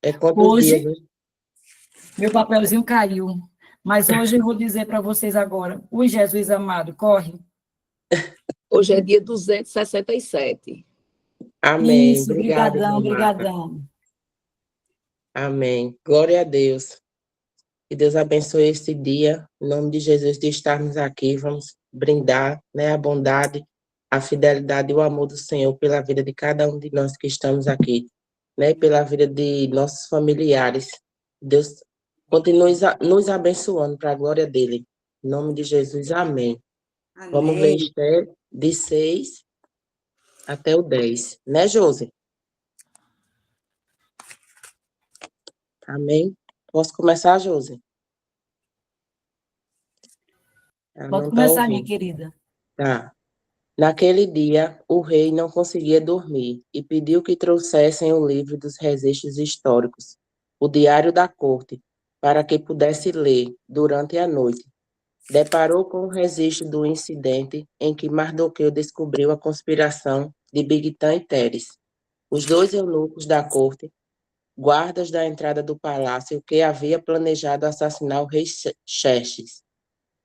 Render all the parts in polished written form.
É quantos dias? Hoje, meu papelzinho caiu, mas hoje eu vou dizer para vocês agora. Ui, Jesus amado, corre. Hoje é dia 267. Amém. Isso, Obrigada, brigadão, irmã Marta. brigadão. Amém. Glória a Deus. Que Deus abençoe esse dia. Em nome de Jesus, de estarmos aqui. Vamos brindar, né, a bondade, a fidelidade e o amor do Senhor pela vida de cada um de nós que estamos aqui, né, pela vida de nossos familiares. Deus continue nos abençoando para a glória dele. Em nome de Jesus, amém. Vamos ler Amém. Esther de 6 até o 10, né, Josi? Amém. Posso começar, Josi? Ela Pode não está começar, minha ouvindo. querida. Tá. Naquele dia, o rei não conseguia dormir e pediu que trouxessem o livro dos registros históricos, o diário da corte, para que pudesse ler durante a noite. Deparou com o registro do incidente em que Mardoqueu descobriu a conspiração de Bigtã e Teres, os dois eunucos da corte, guardas da entrada do palácio que havia planejado assassinar o rei Xerxes.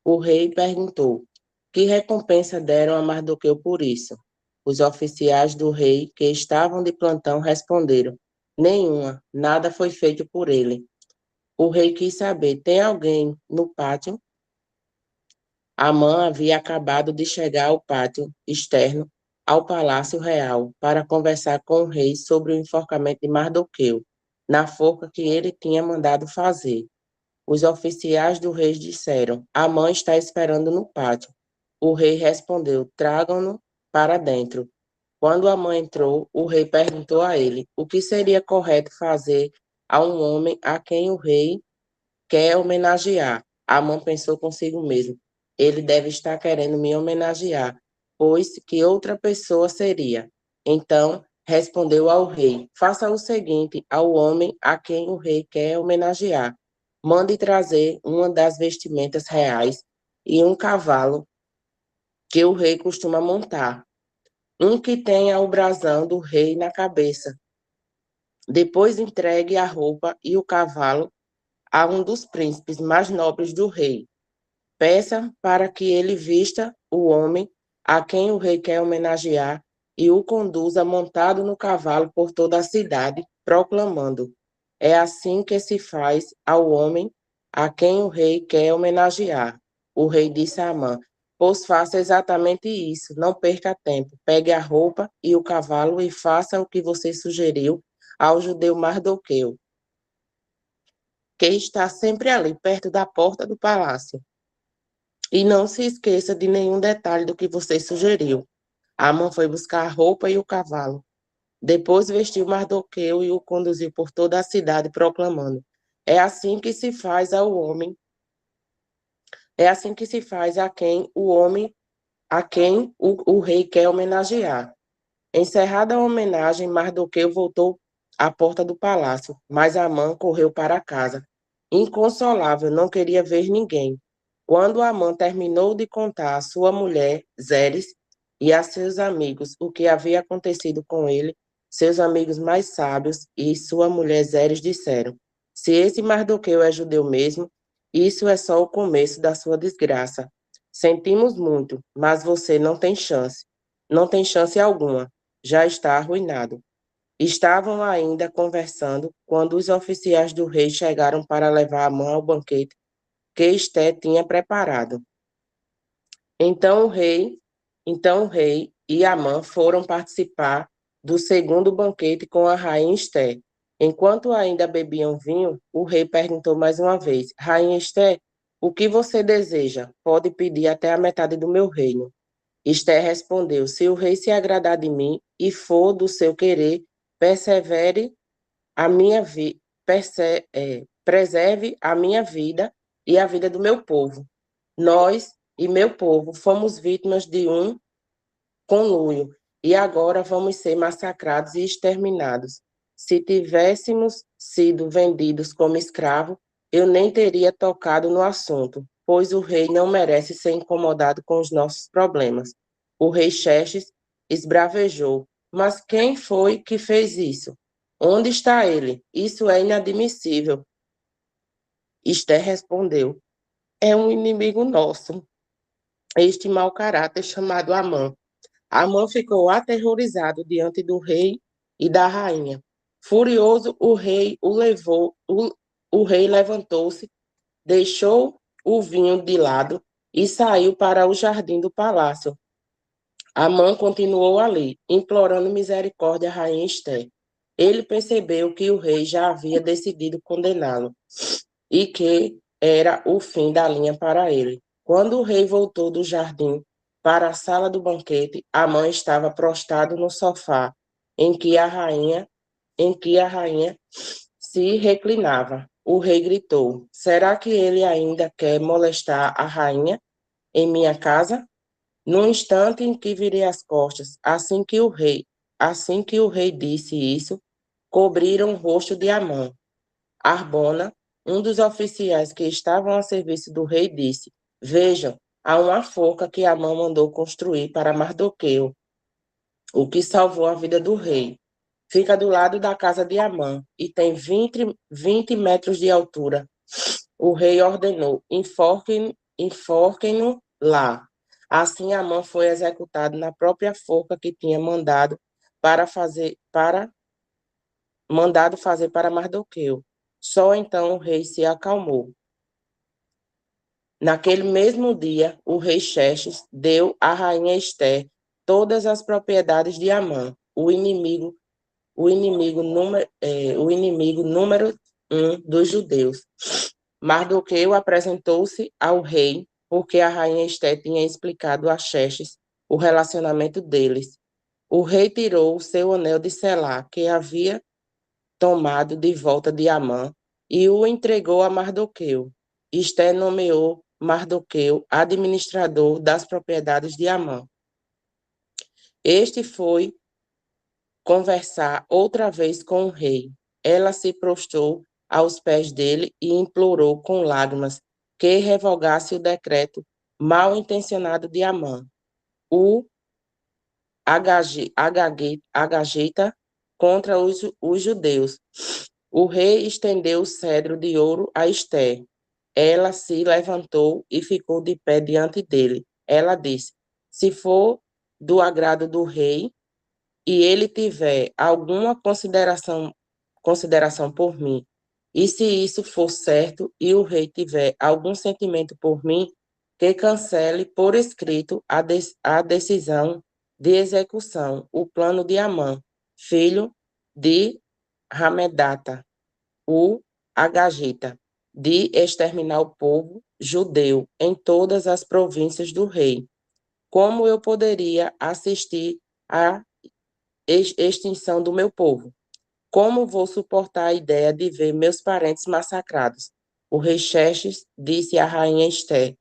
O rei perguntou: que recompensa deram a Mardoqueu por isso? Os oficiais do rei que estavam de plantão responderam: nenhuma, nada foi feito por ele. O rei quis saber: tem alguém no pátio? Amã havia acabado de chegar ao pátio externo ao Palácio Real para conversar com o rei sobre o enforcamento de Mardoqueu, na forca que ele tinha mandado fazer. Os oficiais do rei disseram: Amã está esperando no pátio. O rei respondeu: tragam-no para dentro. Quando Amã entrou, o rei perguntou a ele: o que seria correto fazer a um homem a quem o rei quer homenagear? Amã pensou consigo mesmo: ele deve estar querendo me homenagear, pois que outra pessoa seria. Então respondeu ao rei: faça o seguinte ao homem a quem o rei quer homenagear. Mande trazer uma das vestimentas reais e um cavalo que o rei costuma montar, um que tenha o brasão do rei na cabeça. Depois entregue a roupa e o cavalo a um dos príncipes mais nobres do rei. Peça para que ele vista o homem a quem o rei quer homenagear e o conduza montado no cavalo por toda a cidade, proclamando: é assim que se faz ao homem a quem o rei quer homenagear. O rei disse a Amã: pois faça exatamente isso, não perca tempo. Pegue a roupa e o cavalo e faça o que você sugeriu ao judeu Mardoqueu, que está sempre ali, perto da porta do palácio. E não se esqueça de nenhum detalhe do que você sugeriu. Amã foi buscar a roupa e o cavalo. Depois vestiu Mardoqueu e o conduziu por toda a cidade, proclamando: é assim que se faz ao homem, é assim que se faz a quem o homem, a quem o rei quer homenagear. Encerrada a homenagem, Mardoqueu voltou à porta do palácio, mas Amã correu para casa. Inconsolável, não queria ver ninguém. Quando Amã terminou de contar à sua mulher, Zeres, e a seus amigos o que havia acontecido com ele, seus amigos mais sábios e sua mulher Zeres disseram: se esse Mardoqueu é judeu mesmo, isso é só o começo da sua desgraça. Sentimos muito, mas você não tem chance. Não tem chance alguma. Já está arruinado. Estavam ainda conversando quando os oficiais do rei chegaram para levar Amã ao banquete que Esté tinha preparado. Então o rei e Amã foram participar do segundo banquete com a rainha Esté. Enquanto ainda bebiam vinho, o rei perguntou mais uma vez: Rainha Esté, o que você deseja? Pode pedir até a metade do meu reino. Esté respondeu: se o rei se agradar de mim e for do seu querer, persevere a minha vida, preserve a minha vida e a vida do meu povo. Nós e meu povo fomos vítimas de um conluio e agora vamos ser massacrados e exterminados. Se tivéssemos sido vendidos como escravo, eu nem teria tocado no assunto, pois o rei não merece ser incomodado com os nossos problemas. O rei Xerxes esbravejou: mas quem foi que fez isso? Onde está ele? Isso é inadmissível. Esther respondeu: é um inimigo nosso, este mau caráter chamado Amã. Amã ficou aterrorizado diante do rei e da rainha. Furioso, o rei levantou-se, deixou o vinho de lado e saiu para o jardim do palácio. Amã continuou ali, implorando misericórdia à rainha Esther. Ele percebeu que o rei já havia decidido condená-lo e que era o fim da linha para ele. Quando o rei voltou do jardim para a sala do banquete, Amã estava prostrado no sofá em que a rainha se reclinava. O rei gritou: será que ele ainda quer molestar a rainha em minha casa? No instante em que virei as costas, assim que o rei disse isso, cobriram o rosto de Amã. Arbona, um dos oficiais que estavam a serviço do rei, disse: vejam, há uma forca que Amã mandou construir para Mardoqueu, o que salvou a vida do rei. Fica do lado da casa de Amã e tem 20 metros de altura. O rei ordenou: enforquem-no lá. Assim, Amã foi executado na própria forca que tinha mandado fazer para Mardoqueu. Só então o rei se acalmou. Naquele mesmo dia, o rei Xerxes deu à rainha Esther todas as propriedades de Amã, o inimigo número 1 dos judeus. Mardoqueu apresentou-se ao rei porque a rainha Esther tinha explicado a Xerxes o relacionamento deles. O rei tirou o seu anel de selá, que havia tomado de volta de Amã, e o entregou a Mardoqueu. Esther nomeou Mardoqueu administrador das propriedades de Amã. Este foi conversar outra vez com o rei. Ela se prostrou aos pés dele e implorou com lágrimas que revogasse o decreto mal intencionado de Amã. O agagita contra os judeus. O rei estendeu o cedro de ouro a Esther. Ela se levantou e ficou de pé diante dele. Ela disse: se for do agrado do rei e ele tiver alguma consideração por mim, e se isso for certo e o rei tiver algum sentimento por mim, que cancele por escrito a decisão de execução, o plano de Amã, filho de Hamedata, o Agagita, de exterminar o povo judeu em todas as províncias do rei. Como eu poderia assistir à extinção do meu povo? Como vou suportar a ideia de ver meus parentes massacrados? O rei Xerxes disse à rainha Esther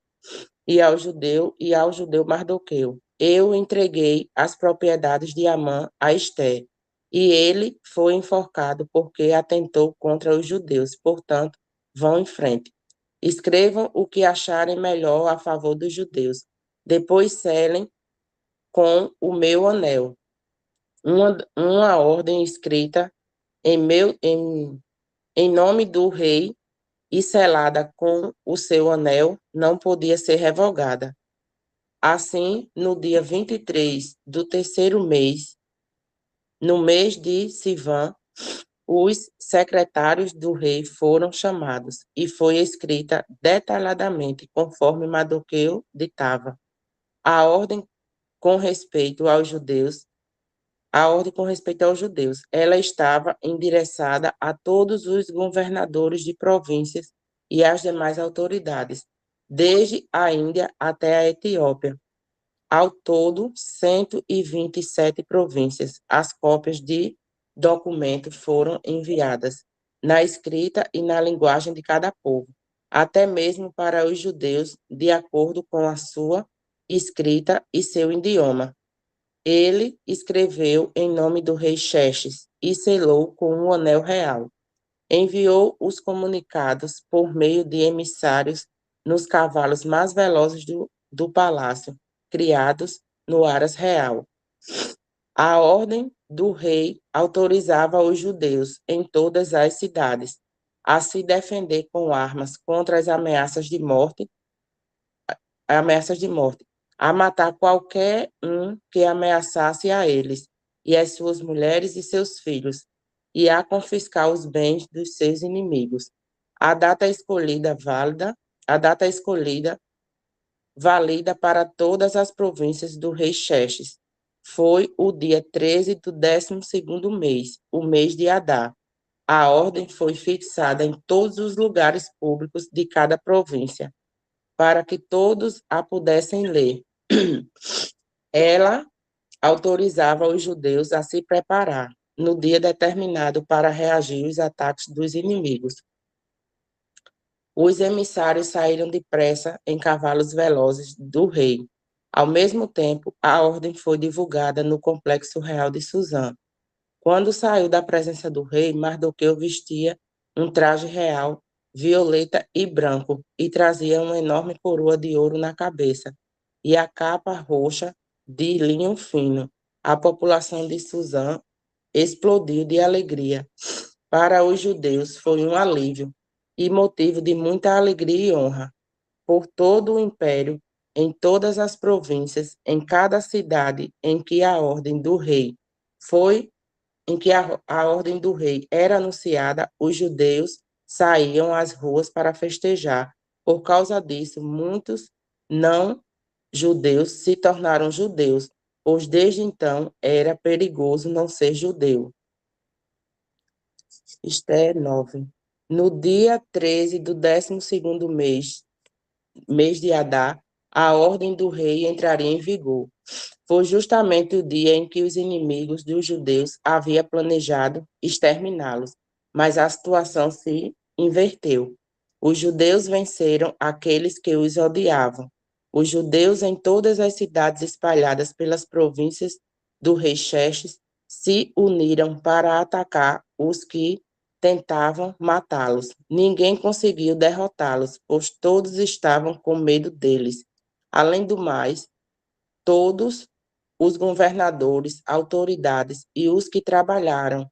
e ao judeu Mardoqueu: eu entreguei as propriedades de Amã a Esther, e ele foi enforcado porque atentou contra os judeus. Portanto, vão em frente. Escrevam o que acharem melhor a favor dos judeus. Depois selem com o meu anel uma ordem escrita em nome do rei e selada com o seu anel, não podia ser revogada. Assim, no dia 23 do terceiro mês, no mês de Sivan, os secretários do rei foram chamados e foi escrita detalhadamente, conforme Mardoqueu ditava, a ordem com respeito aos judeus. Ela estava endereçada a todos os governadores de províncias e às demais autoridades, desde a Índia até a Etiópia. Ao todo, 127 províncias. As cópias de documento foram enviadas na escrita e na linguagem de cada povo, até mesmo para os judeus, de acordo com a sua escrita e seu idioma. Ele escreveu em nome do rei Xerxes e selou com um anel real. Enviou os comunicados por meio de emissários nos cavalos mais velozes do palácio, criados no Aras Real. A ordem do rei autorizava os judeus em todas as cidades a se defender com armas contra as ameaças de morte, a matar qualquer um que ameaçasse a eles e as suas mulheres e seus filhos, e a confiscar os bens dos seus inimigos. A data escolhida válida para todas as províncias do rei Xerxes, foi o dia 13 do 12º mês, o mês de Adar. A ordem foi fixada em todos os lugares públicos de cada província, para que todos a pudessem ler. Ela autorizava os judeus a se preparar no dia determinado para reagir aos ataques dos inimigos. Os emissários saíram depressa em cavalos velozes do rei. Ao mesmo tempo, a ordem foi divulgada no complexo real de Suzã. Quando saiu da presença do rei, Mardoqueu vestia um traje real, violeta e branco, e trazia uma enorme coroa de ouro na cabeça, e a capa roxa de linho fino. A população de Suzã explodiu de alegria. Para os judeus foi um alívio e motivo de muita alegria e honra. Por todo o império, em todas as províncias, em cada cidade em que a ordem do rei era anunciada, os judeus saíam às ruas para festejar. Por causa disso, muitos não judeus se tornaram judeus, pois desde então era perigoso não ser judeu. Esther 9. No dia 13 do 12º mês de Adar, a ordem do rei entraria em vigor. Foi justamente o dia em que os inimigos dos judeus haviam planejado exterminá-los, mas a situação se inverteu. Os judeus venceram aqueles que os odiavam. Os judeus em todas as cidades espalhadas pelas províncias do rei Xerxes se uniram para atacar os que tentavam matá-los. Ninguém conseguiu derrotá-los, pois todos estavam com medo deles. Além do mais, todos os governadores, autoridades e os que trabalhavam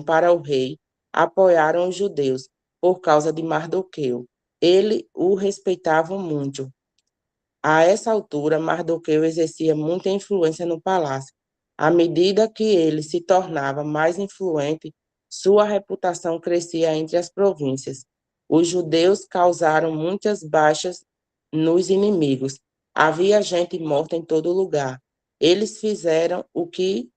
para o rei apoiaram os judeus por causa de Mardoqueu. Ele o respeitavam muito. A essa altura, Mardoqueu exercia muita influência no palácio. À medida que ele se tornava mais influente, sua reputação crescia entre as províncias. Os judeus causaram muitas baixas nos inimigos. Havia gente morta em todo lugar. Eles fizeram o que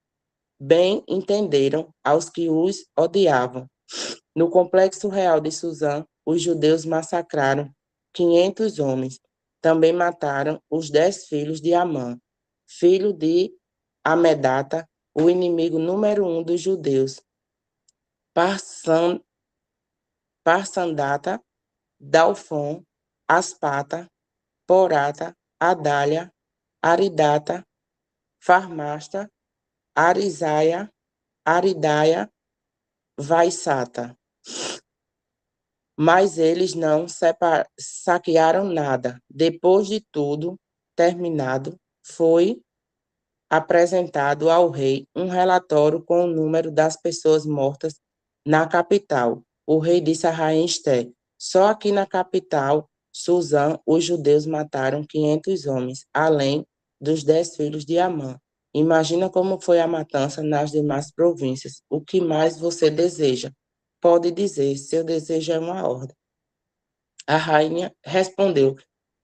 bem entenderam aos que os odiavam. No complexo real de Suzã, os judeus massacraram 500 homens. Também mataram os 10 filhos de Amã, filho de Amedata, o inimigo número 1 dos judeus. Parsandata, Dalfon, Aspata, Porata, Adália, Aridata, Farmasta, Arisaia, Aridaia, Vaisata. Mas eles não saquearam nada. Depois de tudo terminado, foi apresentado ao rei um relatório com o número das pessoas mortas na capital. O rei disse a rainha Esther: só aqui na capital, Suzã, os judeus mataram 500 homens, além dos 10 filhos de Amã. Imagina como foi a matança nas demais províncias. O que mais você deseja? Pode dizer, seu desejo é uma ordem. A rainha respondeu: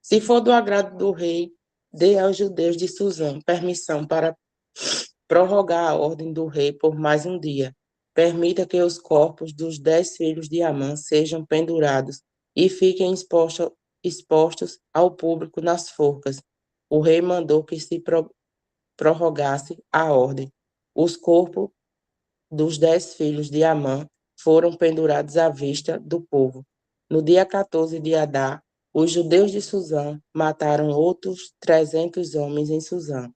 se for do agrado do rei, dê aos judeus de Suzã permissão para prorrogar a ordem do rei por mais um dia. Permita que os corpos dos 10 filhos de Amã sejam pendurados e fiquem expostos ao público nas forcas. O rei mandou que se prorrogasse a ordem. Os corpos dos 10 filhos de Amã foram pendurados à vista do povo. No dia 14 de Adar, os judeus de Suzã mataram outros 300 homens em Suzã.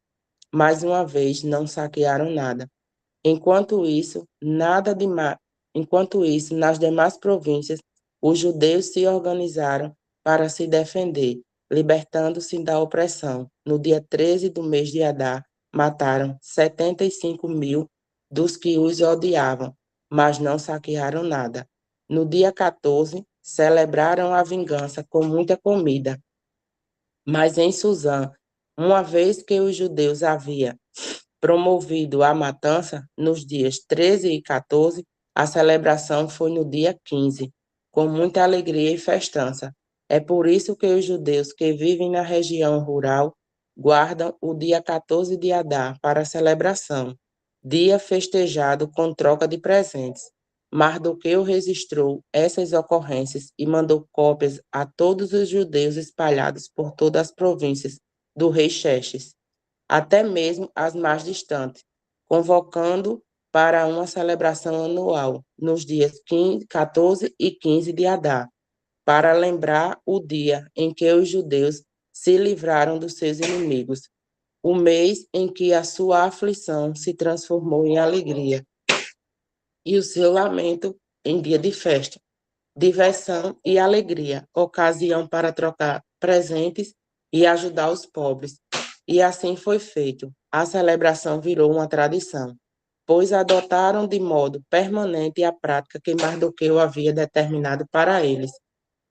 Mais uma vez, não saquearam nada. Enquanto isso, nas demais províncias, os judeus se organizaram para se defender, libertando-se da opressão. No dia 13 do mês de Adar, mataram 75.000 dos que os odiavam, mas não saquearam nada. No dia 14, celebraram a vingança com muita comida. Mas em Suzã, uma vez que os judeus haviam promovido a matança, nos dias 13 e 14, a celebração foi no dia 15, com muita alegria e festança. É por isso que os judeus que vivem na região rural guardam o dia 14 de Adar para a celebração, dia festejado com troca de presentes. Mardoqueu registrou essas ocorrências e mandou cópias a todos os judeus espalhados por todas as províncias do rei Xerxes, até mesmo as mais distantes, convocando para uma celebração anual, nos dias 15, 14 e 15 de Adar, para lembrar o dia em que os judeus se livraram dos seus inimigos, o mês em que a sua aflição se transformou em alegria, e o seu lamento em dia de festa, diversão e alegria, ocasião para trocar presentes e ajudar os pobres. E assim foi feito. A celebração virou uma tradição, pois adotaram de modo permanente a prática que Mardoqueu havia determinado para eles.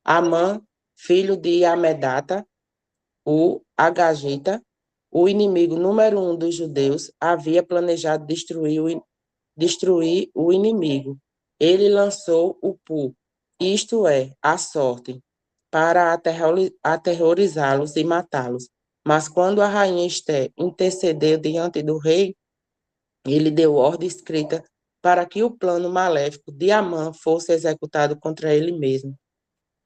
Amã, filho de Amedata, o Agagita, o inimigo número 1 dos judeus, havia planejado destruir o inimigo. Ele lançou o pu, isto é, a sorte, para aterrorizá-los e matá-los. Mas quando a rainha Esté intercedeu diante do rei, ele deu ordem escrita para que o plano maléfico de Amã fosse executado contra ele mesmo.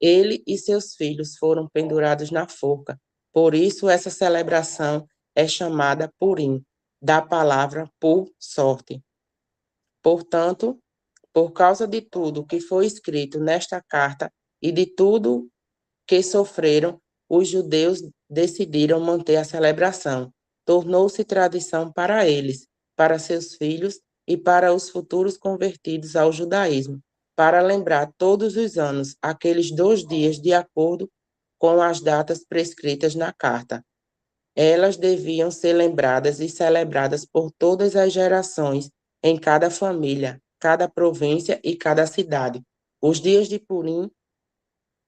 Ele e seus filhos foram pendurados na forca. Por isso, essa celebração é chamada Purim, da palavra por sorte. Portanto, por causa de tudo que foi escrito nesta carta e de tudo que sofreram, os judeus decidiram manter a celebração. Tornou-se tradição para eles, para seus filhos e para os futuros convertidos ao judaísmo, para lembrar todos os anos aqueles 2 dias de acordo com as datas prescritas na carta. Elas deviam ser lembradas e celebradas por todas as gerações, em cada família, cada província e cada cidade. Os dias de Purim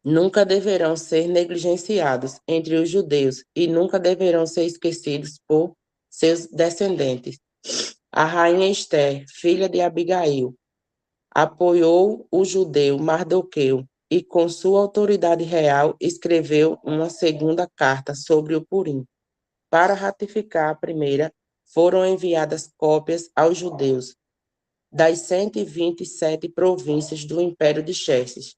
nunca deverão ser negligenciados entre os judeus e nunca deverão ser esquecidos por seus descendentes. A rainha Esther, filha de Abigail, apoiou o judeu Mardoqueu e, com sua autoridade real, escreveu uma segunda carta sobre o Purim. Para ratificar a primeira, foram enviadas cópias aos judeus das 127 províncias do Império de Xerxes.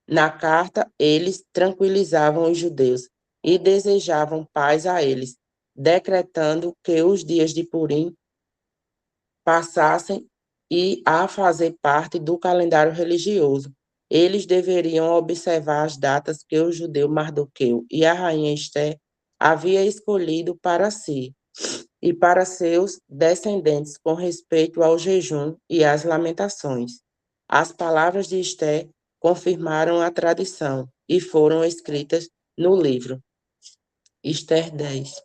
Na carta, eles tranquilizavam os judeus e desejavam paz a eles, decretando que os dias de Purim passassem a fazer parte do calendário religioso. Eles deveriam observar as datas que o judeu Mardoqueu e a rainha Esté havia escolhido para si e para seus descendentes com respeito ao jejum e às lamentações. As palavras de Esté confirmaram a tradição e foram escritas no livro. Esther 10.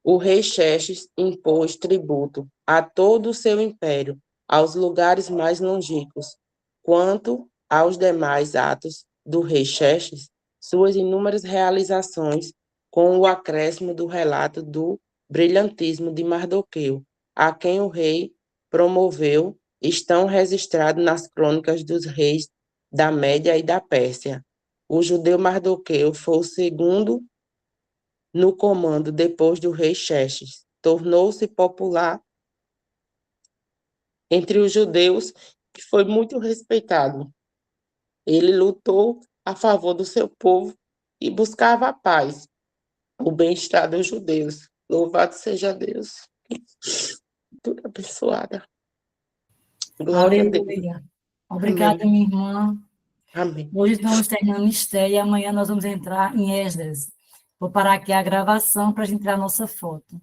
O rei Xerxes impôs tributo a todo o seu império, aos lugares mais longínquos. Quanto aos demais atos do rei Xerxes, suas inúmeras realizações, com o acréscimo do relato do brilhantismo de Mardoqueu, a quem o rei promoveu, estão registrados nas crônicas dos reis da Média e da Pérsia. O judeu Mardoqueu foi o segundo no comando depois do rei Xerxes. Tornou-se popular entre os judeus e foi muito respeitado. Ele lutou a favor do seu povo e buscava a paz, o bem-estar dos judeus. Louvado seja Deus. Muito abençoada. Glória a Deus. Aleluia. Obrigada, Amém. minha irmã. Amém. Hoje estamos terminando Esther e amanhã nós vamos entrar em Esdras. Vou parar aqui a gravação para a gente tirar a nossa foto.